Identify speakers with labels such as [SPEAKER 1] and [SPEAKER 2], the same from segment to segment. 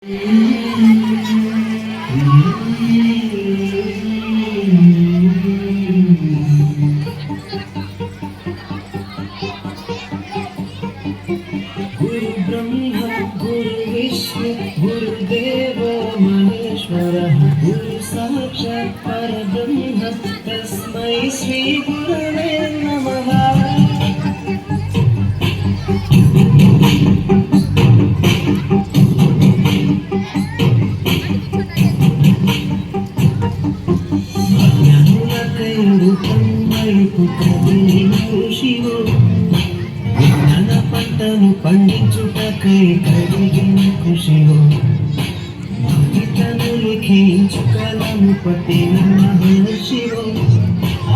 [SPEAKER 1] गुरु ब्रह्मा गुरु विष्णु गुरुदेव महेश्वर गुरु साक्षात् परब्रह्म तस्मै श्री गुरवे नमः। పంటను పండించుటకై కలిగిన కృషిలో గీతను లిఖించు కలము పట్టిన మహర్షిలో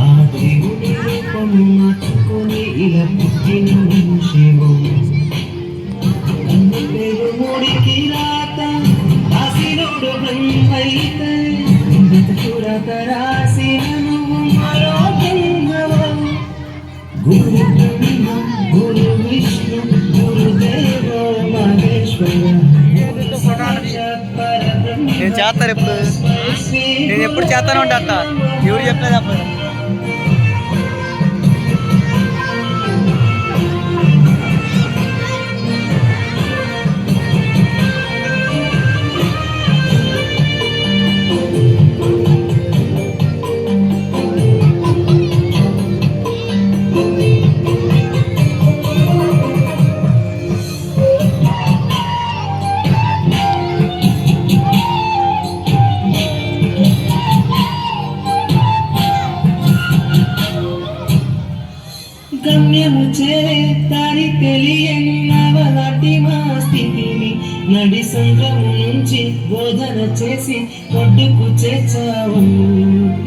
[SPEAKER 1] ఆ దేవుని రూపము మార్చుకొని ఇలా పుట్టిన మనిషిలో పేరు మూడికి రాత రాసినోడు బ్రహ్మైతే బతుకురాత రాసిన నువ్వు మరో జన్మలో గురు బ్రహ్మ గురు విష్ణు గురుదేవ మహేశ్వర
[SPEAKER 2] నేను చేస్తారు ఎప్పుడు నేను ఎప్పుడు చేస్తాను ఉంటా ఎవరు చెప్పలేదు అప్పుడు
[SPEAKER 1] గమ్యము చేరే దారి తెలియని నవలాంటి మా స్థితిని నడి సంద్రము నుంచి బోధన చేసి ఒడ్డుకు చేర్చావు.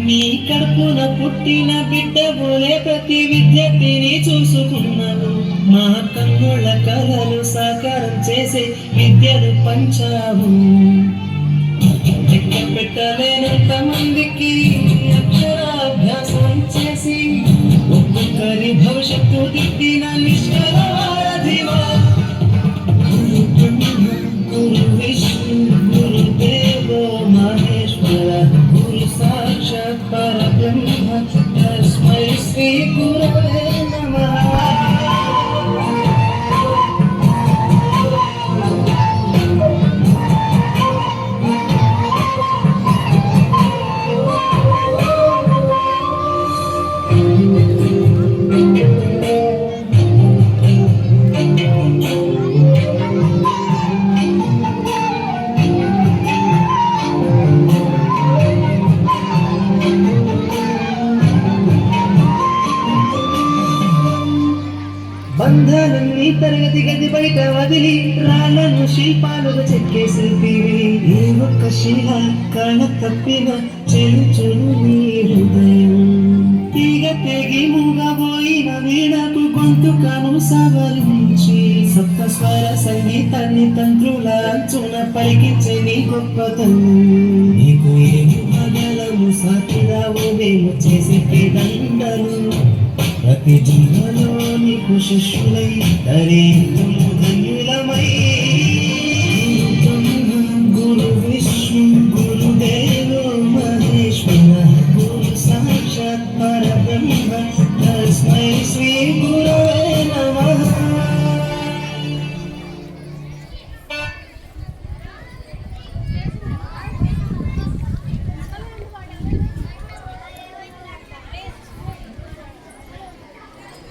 [SPEAKER 1] నీ కడుపున పుట్టిన బిడ్డ బోలే ప్రతి విద్యార్థిని చూసుకున్నావు. మా కన్నుల కళలు సాకారం చేసే విద్యను పంచావు. లెక్క పెట్టలేనంత మందికి అక్షరాభ్యాసం చేసి ఒక్కొక్కరి భవిష్యత్తు దిద్దిన నిష్కరాధివా. గురు బ్రహ్మ గురు విష్ణు గురుదేవ మహేశ్వర గురు సాక్షాత్ పరబ్రహ్మ తస్మై శ్రీ గురవే నమః. బంధాలన్నీ తరగతి గది బయట వదిలి రాళ్ళను శిల్పాలుగా చెక్కేసిరిపివి. ఏ ఒక్క శిల కళ తప్పిన చెలుచును నీ హృదయం. తీగ తెగి మూగబోయిన వీణకు గొంతుకను సవరించి సప్త స్వర సంగీతాన్ని తంత్రుల అంచున పలికించే నీ గొప్పతనం. నీకు ఏమి మగలము సాకిరావు మేము చేసే దండలు. ప్రతి జీవలో నీకు శిష్యులై ధరించు